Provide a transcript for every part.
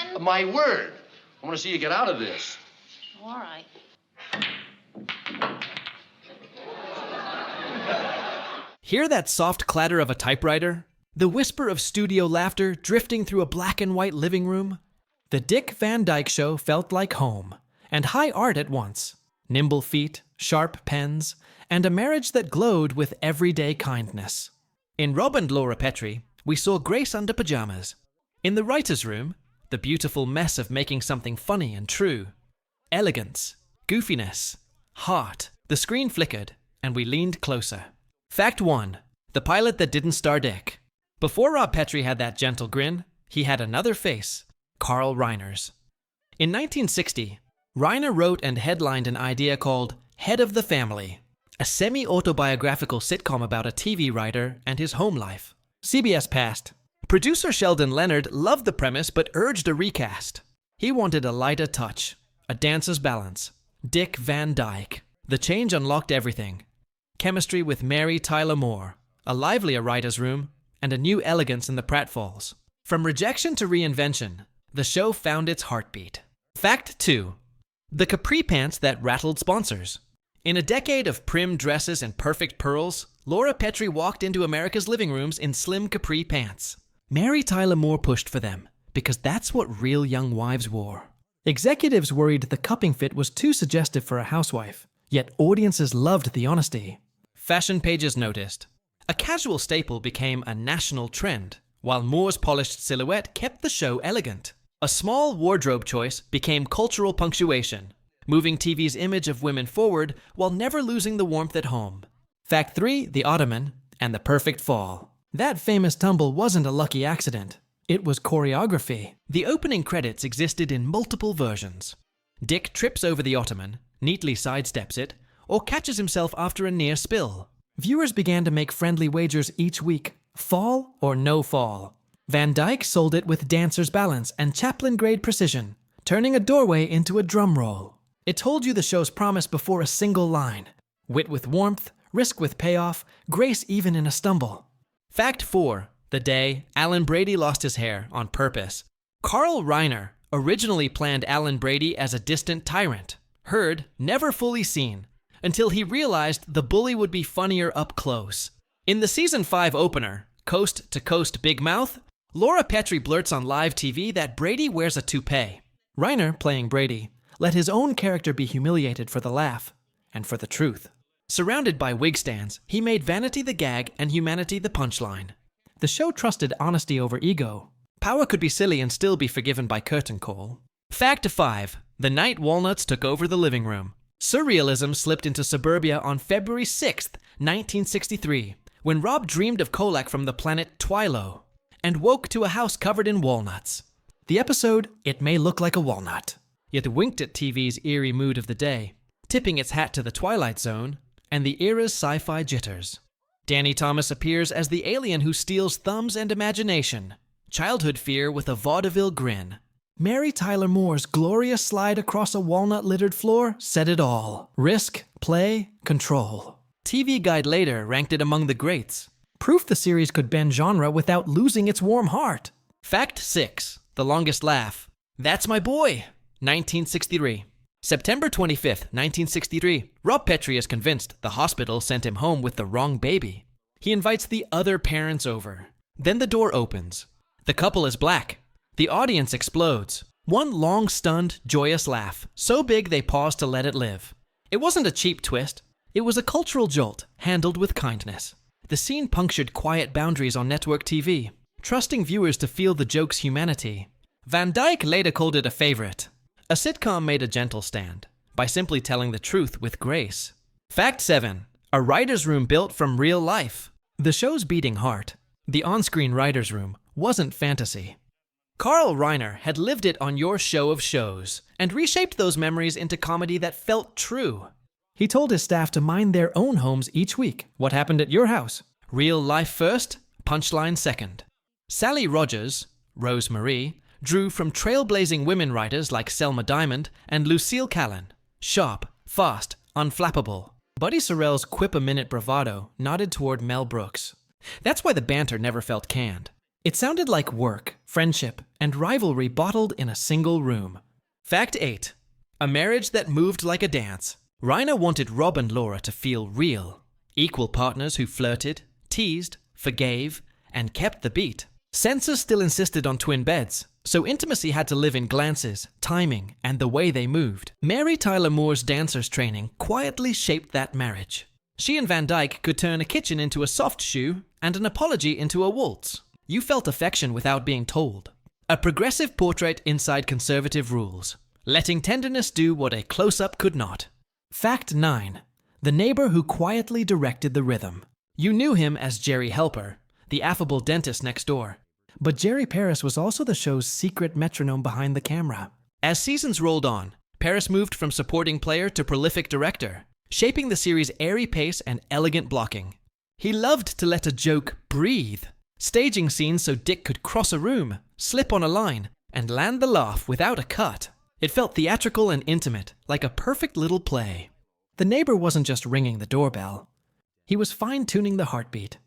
again? My word. I want to see you get out of this. Oh, all right. Hear that soft clatter of a typewriter? The whisper of studio laughter drifting through a black and white living room? The Dick Van Dyke Show felt like home, and high art at once. Nimble feet, sharp pens, and a marriage that glowed with everyday kindness. In Rob and Laura Petrie, we saw grace under pajamas. In the writer's room, the beautiful mess of making something funny and true. Elegance, goofiness, heart. The screen flickered, and we leaned closer. Fact 1. The pilot that didn't star Dick. Before Rob Petrie had that gentle grin, he had another face, Carl Reiner's. In 1960, Reiner wrote and headlined an idea called Head of the Family, a semi-autobiographical sitcom about a TV writer and his home life. CBS passed. Producer Sheldon Leonard loved the premise but urged a recast. He wanted a lighter touch, a dancer's balance. Dick Van Dyke. The change unlocked everything. Chemistry with Mary Tyler Moore, a livelier writer's room, and a new elegance in the pratfalls. From rejection to reinvention, the show found its heartbeat. Fact 2. The capri pants that rattled sponsors. In a decade of prim dresses and perfect pearls, Laura Petrie walked into America's living rooms in slim capri pants. Mary Tyler Moore pushed for them, because that's what real young wives wore. Executives worried the cupping fit was too suggestive for a housewife, yet audiences loved the honesty. Fashion pages noticed. A casual staple became a national trend, while Moore's polished silhouette kept the show elegant. A small wardrobe choice became cultural punctuation, moving TV's image of women forward while never losing the warmth at home. Fact 3, the Ottoman, and the perfect fall. That famous tumble wasn't a lucky accident. It was choreography. The opening credits existed in multiple versions. Dick trips over the Ottoman, neatly sidesteps it, or catches himself after a near spill. Viewers began to make friendly wagers each week, fall or no fall. Van Dyke sold it with dancer's balance and Chaplin-grade precision, turning a doorway into a drum roll. It told you the show's promise before a single line. Wit with warmth, risk with payoff, grace even in a stumble. Fact 4. The day Alan Brady lost his hair on purpose. Carl Reiner originally planned Alan Brady as a distant tyrant, heard, never fully seen, until he realized the bully would be funnier up close. In the season 5 opener, Coast to Coast Big Mouth, Laura Petrie blurts on live TV that Brady wears a toupee. Reiner, playing Brady, let his own character be humiliated for the laugh, and for the truth. Surrounded by wig stands, he made vanity the gag and humanity the punchline. The show trusted honesty over ego. Power could be silly and still be forgiven by curtain call. Fact 5. The night walnuts took over the living room. Surrealism slipped into suburbia on February 6th, 1963, when Rob dreamed of Kolak from the planet Twilo, and woke to a house covered in walnuts. The episode, It May Look Like a Walnut, yet winked at TV's eerie mood of the day, tipping its hat to the Twilight Zone and the era's sci-fi jitters. Danny Thomas appears as the alien who steals thumbs and imagination, childhood fear with a vaudeville grin. Mary Tyler Moore's glorious slide across a walnut-littered floor said it all. Risk, play, control. TV Guide later ranked it among the greats. Proof the series could bend genre without losing its warm heart. Fact 6. The longest laugh. That's My Boy. 1963. September 25th, 1963. Rob Petrie is convinced the hospital sent him home with the wrong baby. He invites the other parents over. Then the door opens. The couple is black. The audience explodes. One long, stunned, joyous laugh, so big they pause to let it live. It wasn't a cheap twist. It was a cultural jolt, handled with kindness. The scene punctured quiet boundaries on network TV, trusting viewers to feel the joke's humanity. Van Dyke later called it a favorite. A sitcom made a gentle stand, by simply telling the truth with grace. Fact 7. A writer's room built from real life. The show's beating heart, the on-screen writer's room, wasn't fantasy. Carl Reiner had lived it on your show of shows, and reshaped those memories into comedy that felt true. He told his staff to mind their own homes each week. What happened at your house? Real life first, punchline second. Sally Rogers, Rose Marie, drew from trailblazing women writers like Selma Diamond and Lucille Callan. Sharp, fast, unflappable. Buddy Sorrell's quip-a-minute bravado nodded toward Mel Brooks. That's why the banter never felt canned. It sounded like work, friendship, and rivalry bottled in a single room. Fact 8. A marriage that moved like a dance. Reiner wanted Rob and Laura to feel real. Equal partners who flirted, teased, forgave, and kept the beat. Censors still insisted on twin beds, so intimacy had to live in glances, timing, and the way they moved. Mary Tyler Moore's dancers training quietly shaped that marriage. She and Van Dyke could turn a kitchen into a soft shoe and an apology into a waltz. You felt affection without being told. A progressive portrait inside conservative rules, letting tenderness do what a close-up could not. Fact 9. The neighbor who quietly directed the rhythm. You knew him as Jerry Helper, the affable dentist next door. But Jerry Paris was also the show's secret metronome behind the camera. As seasons rolled on, Paris moved from supporting player to prolific director, shaping the series' airy pace and elegant blocking. He loved to let a joke breathe, staging scenes so Dick could cross a room, slip on a line, and land the laugh without a cut. It felt theatrical and intimate, like a perfect little play. The neighbor wasn't just ringing the doorbell. He was fine-tuning the heartbeat.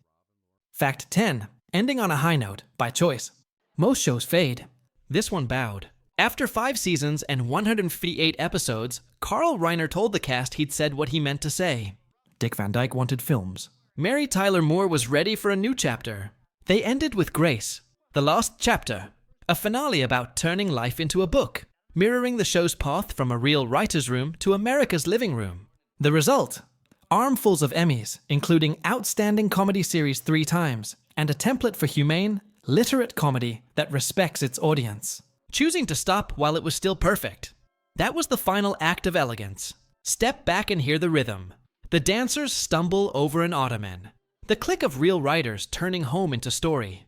Fact 10. Ending on a high note, by choice. Most shows fade. This one bowed. After 5 seasons and 158 episodes, Carl Reiner told the cast he'd said what he meant to say. Dick Van Dyke wanted films. Mary Tyler Moore was ready for a new chapter. They ended with grace. The last chapter. A finale about turning life into a book, mirroring the show's path from a real writer's room to America's living room. The result? Armfuls of Emmys, including Outstanding Comedy Series 3 times, and a template for humane, literate comedy that respects its audience. Choosing to stop while it was still perfect. That was the final act of elegance. Step back and hear the rhythm. The dancers stumble over an ottoman. The click of real writers turning home into story.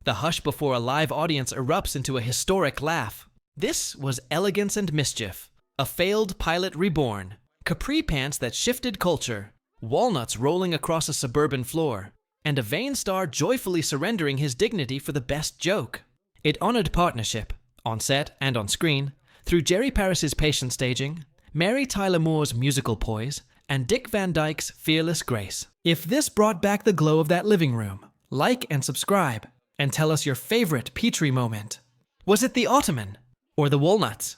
The hush before a live audience erupts into a historic laugh. This was Elegance and Mischief, a failed pilot reborn. Capri pants that shifted culture, walnuts rolling across a suburban floor, and a vain star joyfully surrendering his dignity for the best joke. It honored partnership, on set and on screen, through Jerry Paris's patient staging, Mary Tyler Moore's musical poise, and Dick Van Dyke's fearless grace. If this brought back the glow of that living room, like and subscribe, and tell us your favorite Petrie moment. Was it the ottoman or the walnuts?